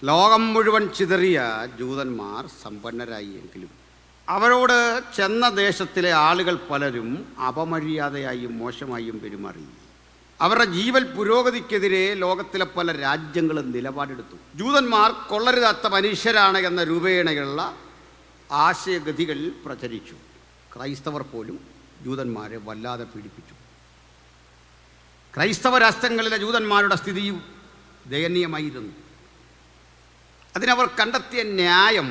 ലോകം മുഴുവൻ ചിതറിയ ജൂതന്മാർ സമ്പന്നരായി എങ്കിലും അവരോട് ചെന്ന ദേശത്തിലെ ആളുകൾ പലരും അപമര്യാദയായും മോശമായും പെരുമാറി. അവരുടെ ജീവൽ പുരോഗതിക്കെതിരെ ലോകത്തിലെ പല രാജ്യങ്ങളും നിലപാടെടുത്തു. ജൂതന്മാർ കൊള്ളരുതാത്ത മനുഷ്യരാണ് എന്ന രൂപേണയുള്ള ആശയഗതികൾ പ്രചരിച്ചു. ക്രൈസ്തവർ പോലും ജൂതന്മാരെ വല്ലാതെ പീഡിപ്പിച്ചു. ക്രൈസ്തവ രാഷ്ട്രങ്ങളിലെ ജൂതന്മാരുടെ സ്ഥിതിയും ദയനീയമായിരുന്നു. അതിനവർ കണ്ടെത്തിയ ന്യായം,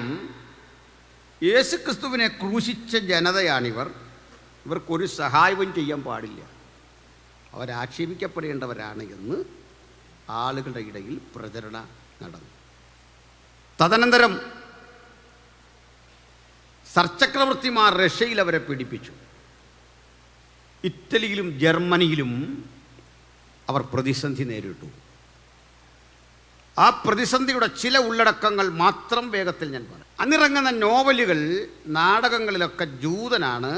യേശുക്രിസ്തുവിനെ ക്രൂശിച്ച ജനതയാണിവർ, ഇവർക്കൊരു സഹായവും ചെയ്യാൻ പാടില്ല, അവരാക്ഷേപിക്കപ്പെടേണ്ടവരാണ് എന്ന് ആളുകളുടെ ഇടയിൽ പ്രചരണം നടന്നു. തദനന്തരം സർചക്രവർത്തിമാർ റഷ്യയിൽ അവരെ പീഡിപ്പിച്ചു. ഇറ്റലിയിലും ജർമ്മനിയിലും അവർ പ്രതിസന്ധി നേരിട്ടു. ആ പ്രതിസന്ധിയുടെ ചില ഉള്ളടക്കങ്ങൾ മാത്രം വേഗത്തിൽ ഞാൻ പറയാം. അന്നിറങ്ങുന്ന നോവലുകൾ, നാടകങ്ങളിലൊക്കെ ജൂതനാണ്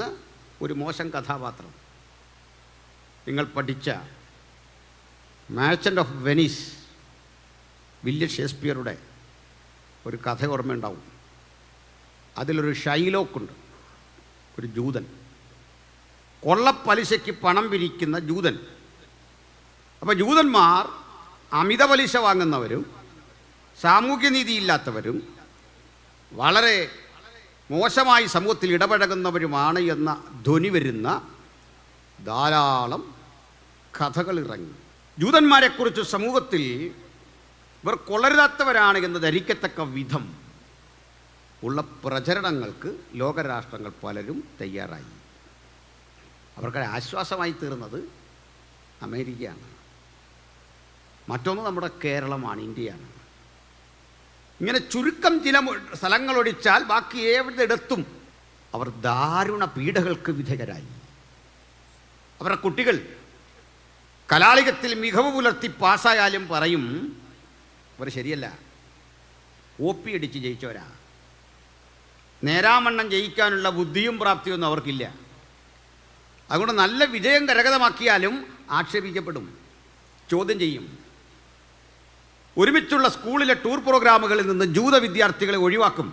ഒരു മോശം കഥാപാത്രം. നിങ്ങൾ പഠിച്ച മർച്ചൻ്റ് ഓഫ് വെനീസ്, വില്യം ഷേക്സ്പിയറുടെ ഒരു കഥ ഓർമ്മയുണ്ടാവും. അതിലൊരു ഷൈലോക്കുണ്ട്, ഒരു ജൂതൻ, കൊള്ളപ്പലിശയ്ക്ക് പണം പിരിക്കുന്ന ജൂതൻ. അപ്പോൾ ജൂതന്മാർ അമിത പലിശ വാങ്ങുന്നവരും സാമൂഹ്യനീതിയില്ലാത്തവരും വളരെ മോശമായി സമൂഹത്തിൽ ഇടപഴകുന്നവരുമാണ് എന്ന ധ്വനി വരുന്ന ധാരാളം കഥകൾ ഇറങ്ങി. ജൂതന്മാരെക്കുറിച്ച് സമൂഹത്തിൽ ഇവർ കൊള്ളരുതാത്തവരാണ് എന്ന് ധരിക്കത്തക്ക വിധം ഉള്ള പ്രചരണങ്ങൾക്ക് ലോകരാഷ്ട്രങ്ങൾ പലരും തയ്യാറായി. അവർക്ക് ആശ്വാസമായി തീർന്നത് അമേരിക്കയാണ്. മറ്റൊന്ന് നമ്മുടെ കേരളമാണ്, ഇന്ത്യയാണ്. ഇങ്ങനെ ചുരുക്കം ചില സ്ഥലങ്ങളൊഴിച്ചാൽ ബാക്കി ഏവിടെടുത്തും അവർ ദാരുണ പീഡകൾക്ക് വിധേയരായി. അവരുടെ കുട്ടികൾ കലാളികത്തിൽ മികവ് പുലർത്തി പാസ്സായാലും പറയും അവർ ശരിയല്ല, OP അടിച്ച് ജയിച്ചവരാ, നേരാമണ്ണം ജയിക്കാനുള്ള ബുദ്ധിയും പ്രാപ്തിയൊന്നും അവർക്കില്ല. അതുകൊണ്ട് നല്ല വിജയം കരഗതമാക്കിയാലും ആക്ഷേപിക്കപ്പെടും, ചോദ്യം ചെയ്യും. ഒരുമിച്ചുള്ള സ്കൂളിലെ ടൂർ പ്രോഗ്രാമുകളിൽ നിന്ന് ജൂത വിദ്യാർത്ഥികളെ ഒഴിവാക്കും.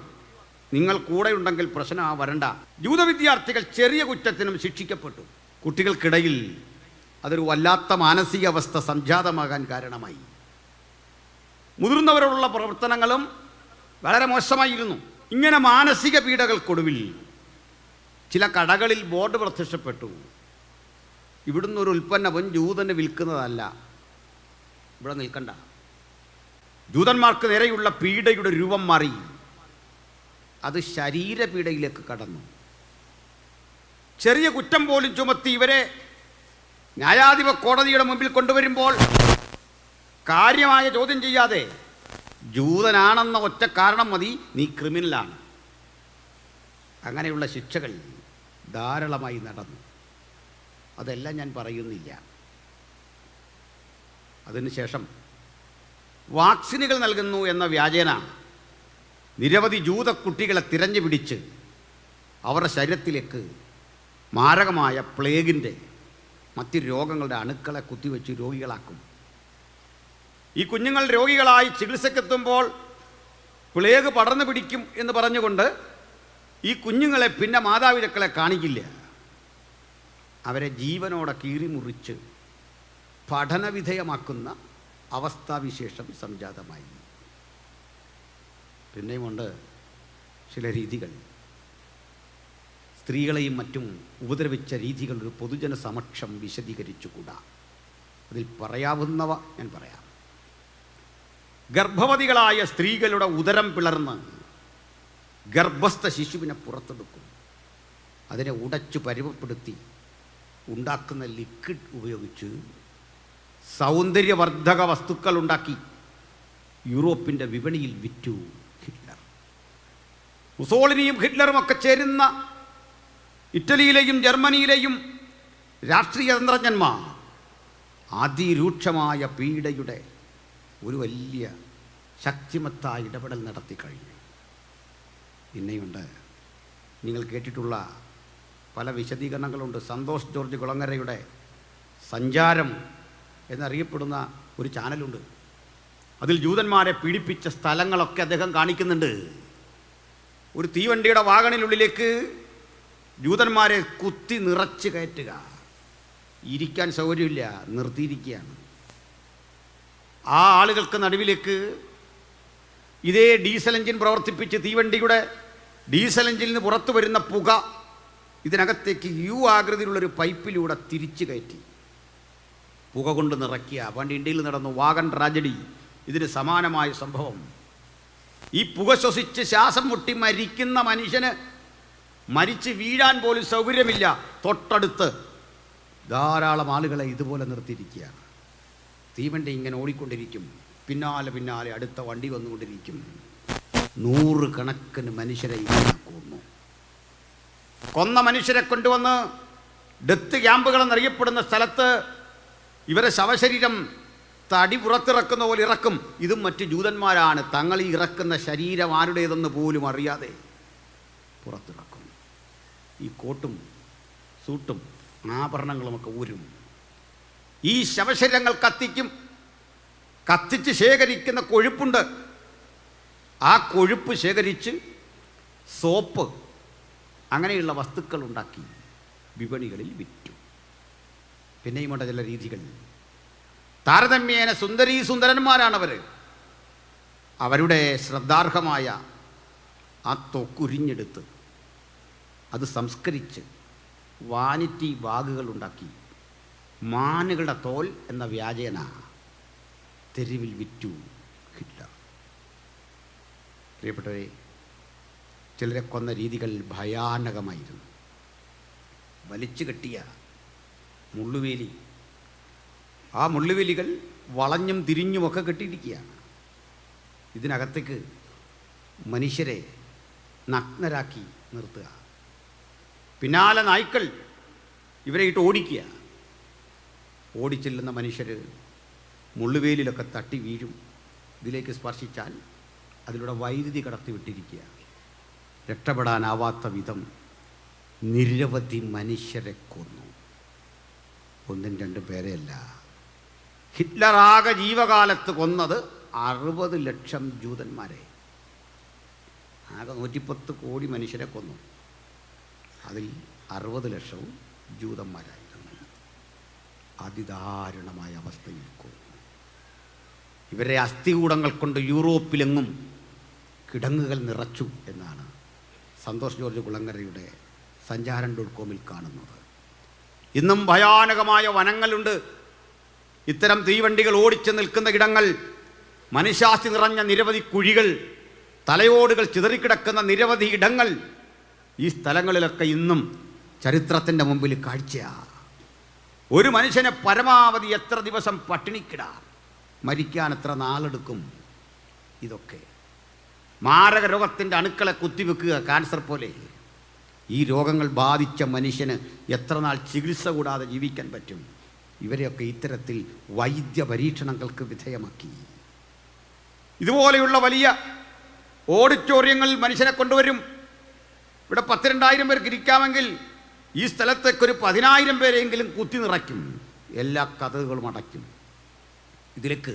നിങ്ങൾ കൂടെയുണ്ടെങ്കിൽ പ്രശ്നം വരണ്ട. ജൂത വിദ്യാർത്ഥികൾ ചെറിയ കുറ്റത്തിനും ശിക്ഷിക്കപ്പെട്ടു. കുട്ടികൾക്കിടയിൽ അതൊരു വല്ലാത്ത മാനസികാവസ്ഥ സംജാതമാകാൻ കാരണമായി. മുതിർന്നവരോടുള്ള പ്രവർത്തനങ്ങളും വളരെ മോശമായിരുന്നു. ഇങ്ങനെ മാനസിക പീഡകൾക്കൊടുവിൽ ചില കടകളിൽ ബോർഡ് പ്രത്യക്ഷപ്പെട്ടു, ഇവിടുന്ന് ഒരു ഉൽപ്പന്നവും ജൂതന് വിൽക്കുന്നതല്ല, ഇവിടെ നിൽക്കണ്ട. ജൂതന്മാർക്ക് നേരെയുള്ള പീഡയുടെ രൂപം മാറി, അത് ശരീരപീഡയിലേക്ക് കടന്നു. ചെറിയ കുറ്റം പോലും ചുമത്തി ഇവരെ ന്യായാധിപ കോടതിയുടെ മുമ്പിൽ കൊണ്ടുവരുമ്പോൾ കാര്യമായ ചോദ്യം ചെയ്യാതെ ജൂതനാണെന്ന ഒറ്റ കാരണം മതി, നീ ക്രിമിനലാണ്. അങ്ങനെയുള്ള ശിക്ഷകൾ ധാരാളമായി നടന്നു. അതെല്ലാം ഞാൻ പറയുന്നില്ല. അതിനുശേഷം വാക്സിനുകൾ നൽകുന്നു എന്ന വ്യാജേന നിരവധി ജൂത കുട്ടികളെ തിരഞ്ഞു പിടിച്ച് അവരുടെ ശരീരത്തിലേക്ക് മാരകമായ പ്ലേഗിൻ്റെ മറ്റ് രോഗങ്ങളുടെ അണുക്കളെ കുത്തിവെച്ച് രോഗികളാക്കും. ഈ കുഞ്ഞുങ്ങൾ രോഗികളായി ചികിത്സക്കെത്തുമ്പോൾ പ്ലേഗ് പടർന്നു പിടിക്കും എന്ന് പറഞ്ഞുകൊണ്ട് ഈ കുഞ്ഞുങ്ങളെ പിന്നെ മാതാപിതാക്കളെ കാണിക്കില്ല. അവരെ ജീവനോടെ കീറിമുറിച്ച് പഠനവിധേയമാക്കുന്ന അവസ്ഥാവിശേഷം സംജാതമായി. പിന്നെയുമുണ്ട് ചില രീതികൾ. സ്ത്രീകളെയും മറ്റും ഉപദ്രവിച്ച രീതികൾ ഒരു പൊതുജന സമക്ഷം വിശദീകരിച്ചുകൂടാ. അതിൽ പറയാവുന്നവ ഞാൻ പറയാം. ഗർഭവതികളായ സ്ത്രീകളുടെ ഉദരം പിളർന്ന് ഗർഭസ്ഥ ശിശുവിനെ പുറത്തെടുക്കും. അതിനെ ഉടച്ചു പരുവപ്പെടുത്തി ഉണ്ടാക്കുന്ന ലിക്വിഡ് ഉപയോഗിച്ച് സൗന്ദര്യവർദ്ധക വസ്തുക്കൾ ഉണ്ടാക്കി യൂറോപ്പിൻ്റെ വിപണിയിൽ വിറ്റു ഹിറ്റ്ലർ. മുസോളിനിയും ഹിറ്റ്ലറും ഒക്കെ ചേരുന്ന ഇറ്റലിയിലെയും ജർമ്മനിയിലെയും രാഷ്ട്രീയ തന്ത്രജ്ഞന്മാർ അതിരൂക്ഷമായ പീഡയുടെ ഒരു വലിയ ശക്തിമത്തായ ഇടപെടൽ നടത്തിക്കഴിഞ്ഞു. പിന്നെയുണ്ട്, നിങ്ങൾ കേട്ടിട്ടുള്ള പല വിശദീകരണങ്ങളുണ്ട്. സന്തോഷ് ജോർജ് കുളങ്ങരയുടെ സഞ്ചാരം എന്നറിയപ്പെടുന്ന ഒരു ചാനലുണ്ട്. അതിൽ ജൂതന്മാരെ പീഡിപ്പിച്ച സ്ഥലങ്ങളൊക്കെ അദ്ദേഹം കാണിക്കുന്നുണ്ട്. ഒരു തീവണ്ടിയുടെ വാഗണിനുള്ളിലേക്ക് ജൂതന്മാരെ കുത്തി നിറച്ച് കയറ്റുക, ഇരിക്കാൻ സൗകര്യമില്ല, നിർത്തിയിരിക്കുകയാണ്. ആ ആളുകൾക്ക് നടുവിലേക്ക് ഇതേ ഡീസൽ എഞ്ചിൻ പ്രവർത്തിപ്പിച്ച് തീവണ്ടിയുടെ ഡീസൽ എഞ്ചിനിൽ നിന്ന് പുറത്തു വരുന്ന പുക ഇതിനകത്തേക്ക് യു ആകൃതിയിലുള്ളൊരു പൈപ്പിലൂടെ തിരിച്ചു കയറ്റി പുക കൊണ്ട് നിറയ്ക്കുക. പണ്ട് ഇന്ത്യയിൽ നടന്നു വാഗൺ ട്രാജഡി, ഇതിന് സമാനമായ സംഭവം. ഈ പുക ശ്വസിച്ച് ശ്വാസം മുട്ടി മരിക്കുന്ന മനുഷ്യന് മരിച്ച് വീഴാൻ പോലും സൗകര്യമില്ല. തൊട്ടടുത്ത് ധാരാളം ആളുകളെ ഇതുപോലെ നിർത്തിയിരിക്കുകയാണ്. തീവണ്ടി ഇങ്ങനെ ഓടിക്കൊണ്ടിരിക്കും, പിന്നാലെ പിന്നാലെ അടുത്ത വണ്ടി വന്നുകൊണ്ടിരിക്കും. 100 കണക്കിന് മനുഷ്യരെ ഇങ്ങനെ കൊന്നു. കൊന്ന മനുഷ്യരെ കൊണ്ടുവന്ന് ഡെത്ത് ക്യാമ്പുകൾ എന്നറിയപ്പെടുന്ന സ്ഥലത്ത് ഇവരെ ശവശരീരം തടി പുറത്തിറക്കുന്ന പോലെ ഇറക്കും. ഇതും മറ്റ് ജൂതന്മാരാണ്. തങ്ങൾ ഈ ഇറക്കുന്ന ശരീരം ആരുടേതെന്ന് പോലും അറിയാതെ പുറത്തിറക്കും. ഈ കോട്ടും സൂട്ടും ആഭരണങ്ങളുമൊക്കെ ഊരും. ഈ ശവശരീരങ്ങൾ കത്തിക്കും. കത്തിച്ച് ശേഖരിക്കുന്ന കൊഴുപ്പുണ്ട്. ആ കൊഴുപ്പ് ശേഖരിച്ച് സോപ്പ് അങ്ങനെയുള്ള വസ്തുക്കൾ ഉണ്ടാക്കി വിപണികളിൽ വിറ്റു. പിന്നെയുമുണ്ട് ചില രീതികൾ. താരതമ്യേന സുന്ദരന്മാരാണവർ. അവരുടെ ശ്രദ്ധാർഹമായ ആ തൊക്കുരിഞ്ഞെടുത്ത് അത് സംസ്കരിച്ച് വാനിറ്റി ബാഗുകൾ ഉണ്ടാക്കി മാനുകളുടെ തോൽ എന്ന വ്യാജേന തെരുവിൽ വിറ്റു ഹിറ്റ്ലർ. പ്രിയപ്പെട്ടവരെ, ചിലരെ കൊന്ന രീതികൾ ഭയാനകമായിരുന്നു. വലിച്ചു കെട്ടിയ മുള്ളുവേലി, ആ മുള്ളുവേലികൾ വളഞ്ഞും തിരിഞ്ഞുമൊക്കെ കെട്ടിയിരിക്കുകയാണ്. ഇതിനകത്തേക്ക് മനുഷ്യരെ നഗ്നരാക്കി നിർത്തുക. പിന്നാലെ നായ്ക്കൾ ഇവരെ ഇട്ട് ഓടിക്കുക. ഓടിച്ചെല്ലുന്ന മനുഷ്യർ മുള്ളുവേലിലൊക്കെ തട്ടി വീഴും. ഇതിലേക്ക് സ്പർശിച്ചാൽ അതിലൂടെ വൈദ്യുതി കടത്തി വിട്ടിരിക്കുക. രക്ഷപ്പെടാനാവാത്ത വിധം നിരവധി മനുഷ്യരെ കൊന്നു. 1-2 പേരെയല്ല. ഹിറ്റ്ലർ ആകെ ജീവകാലത്ത് കൊന്നത് 60 ലക്ഷം ജൂതന്മാരെ. ആകെ 110 കോടി മനുഷ്യരെ കൊന്നു. അതിൽ 60 ലക്ഷവും ജൂതന്മാരായിരുന്നു. അതിദാരുണമായ അവസ്ഥയിൽ കൊന്നു. ഇവരെ അസ്ഥികൂടങ്ങൾ കൊണ്ട് യൂറോപ്പിലെങ്ങും കിടങ്ങുകൾ നിറച്ചു എന്നാണ് സന്തോഷ് ജോർജ് കുളങ്ങരയുടെ സഞ്ചാരം.com കാണുന്നത്. ഇന്നും ഭയാനകമായ വനങ്ങളുണ്ട്. ഇത്തരം തീവണ്ടികൾ ഓടിച്ചു നിൽക്കുന്ന ഇടങ്ങൾ, മനുഷ്യാസ്ഥി നിറഞ്ഞ നിരവധി കുഴികൾ, തലയോടുകൾ ചിതറിക്കിടക്കുന്ന നിരവധി ഇടങ്ങൾ, ഈ സ്ഥലങ്ങളിലൊക്കെ ഇന്നും ചരിത്രത്തിൻ്റെ മുമ്പിൽ കാഴ്ചയാണ്. ഒരു മനുഷ്യനെ പരമാവധി എത്ര ദിവസം പട്ടിണിക്കിടാം, മരിക്കാൻ എത്ര നാളെടുക്കും. ഇതൊക്കെ മാരക രോഗത്തിൻ്റെ അണുക്കളെ കുത്തിവെക്കുക, ക്യാൻസർ പോലെ. ഈ രോഗങ്ങൾ ബാധിച്ച മനുഷ്യന് എത്ര നാൾ ചികിത്സ കൂടാതെ ജീവിക്കാൻ പറ്റും? ഇവരെയൊക്കെ ഇത്തരത്തിൽ വൈദ്യ പരീക്ഷണങ്ങൾക്ക് വിധേയമാക്കി. ഇതുപോലെയുള്ള വലിയ ഓഡിറ്റോറിയങ്ങളിൽ മനുഷ്യനെ കൊണ്ടുവരും. ഇവിടെ 10,000-2000 പേർക്ക് ഇരിക്കാമെങ്കിൽ ഈ സ്ഥലത്തേക്കൊരു 10,000 പേരെങ്കിലും കുത്തി നിറയ്ക്കും. എല്ലാ കഥകളും അടയ്ക്കും. ഇതിലേക്ക്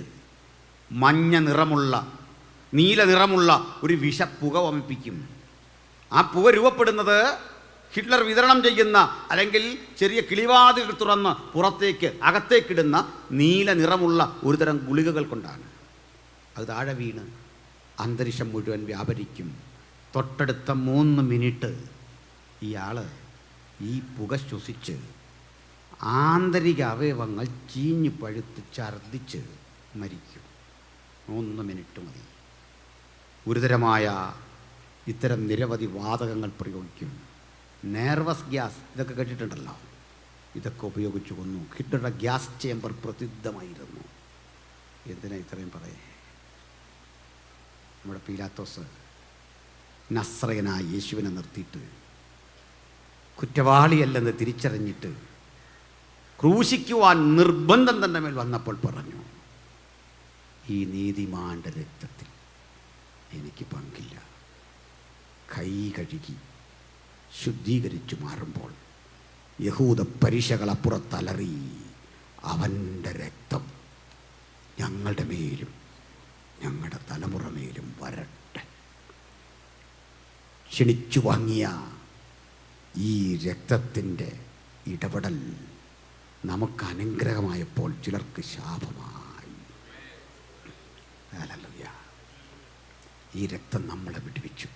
മഞ്ഞ നിറമുള്ള, നീല നിറമുള്ള ഒരു വിഷപ്പുക വമിപ്പിക്കും. ആ പുക രൂപപ്പെടുന്നത് ഹിറ്റ്ലർ വിതരണം ചെയ്യുന്ന, അല്ലെങ്കിൽ ചെറിയ കിളിവാതിൽ തുറന്ന് പുറത്തേക്ക് അകത്തേക്കിടുന്ന നീല നിറമുള്ള ഒരുതരം ഗുളികകൾ കൊണ്ടാണ്. അത് താഴെ വീണ് അന്തരീക്ഷം മുഴുവൻ വ്യാപരിക്കും. തൊട്ടടുത്ത 3 മിനിറ്റ് ഇയാൾ ഈ പുക ശ്വസിച്ച് ആന്തരിക അവയവങ്ങൾ ചീഞ്ഞു പഴുത്ത് ഛർദ്ദിച്ച് മരിക്കും. 3 മിനിറ്റ് മതി. ഗുരുതരമായ ഇത്തരം നിരവധി വാതകങ്ങൾ പ്രയോഗിക്കും. നെർവസ് ഗ്യാസ്, ഇതൊക്കെ കേട്ടിട്ടുണ്ടല്ലോ. ഇതൊക്കെ ഉപയോഗിച്ച് കൊന്നു. ഹിറ്റ്ലറുടെ ഗ്യാസ് ചേമ്പർ പ്രസിദ്ധമായിരുന്നു. എന്തിനാ ഇത്രയും പറയേ? നമ്മുടെ പീലാത്തോസ് നസ്രയനായ യേശുവിനെ നിർത്തിയിട്ട് കുറ്റവാളിയല്ലെന്ന് തിരിച്ചറിഞ്ഞിട്ട് ക്രൂശിക്കുവാൻ നിർബന്ധം തൻ്റെ മേൽ വന്നപ്പോൾ പറഞ്ഞു, ഈ നീതിമാന്റെ രക്തത്തിൽ എനിക്ക് പങ്കില്ല. കൈ കഴുകി ശുദ്ധീകരിച്ചു മാറുമ്പോൾ യഹൂദ പരീക്ഷകളപ്പുറത്തലറി, അവൻ്റെ രക്തം ഞങ്ങളുടെ മേലും ഞങ്ങളുടെ തലമുറ മേലും വരട്ടെ. ക്ഷണിച്ചു വാങ്ങിയ ഈ രക്തത്തിൻ്റെ ഇടപെടൽ നമുക്ക് അനുഗ്രഹമായപ്പോൾ ചിലർക്ക് ശാപമായി. ഹല്ലേലൂയ. ഈ രക്തം നമ്മളെ വിടുവിച്ചു.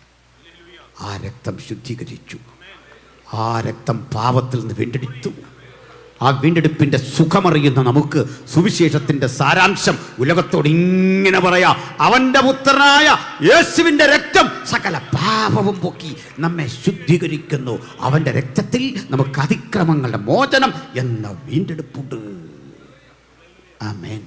ആ രക്തം ശുദ്ധീകരിച്ചു. ആ രക്തം പാപത്തിൽ നിന്ന് വീണ്ടെടുത്തു. ആ വീണ്ടെടുപ്പിൻ്റെ സുഖമറിയുന്ന നമുക്ക് സുവിശേഷത്തിൻ്റെ സാരാംശം ഉലകത്തോട് ഇങ്ങനെ പറയാം: അവൻ്റെ പുത്രനായ യേശുവിൻ്റെ രക്തം സകല പാപവും പോക്കി നമ്മെ ശുദ്ധീകരിക്കുന്നു. അവൻ്റെ രക്തത്തിൽ നമുക്ക് അതിക്രമങ്ങളുടെ മോചനം എന്ന വീണ്ടെടുപ്പുണ്ട്. ആമേൻ.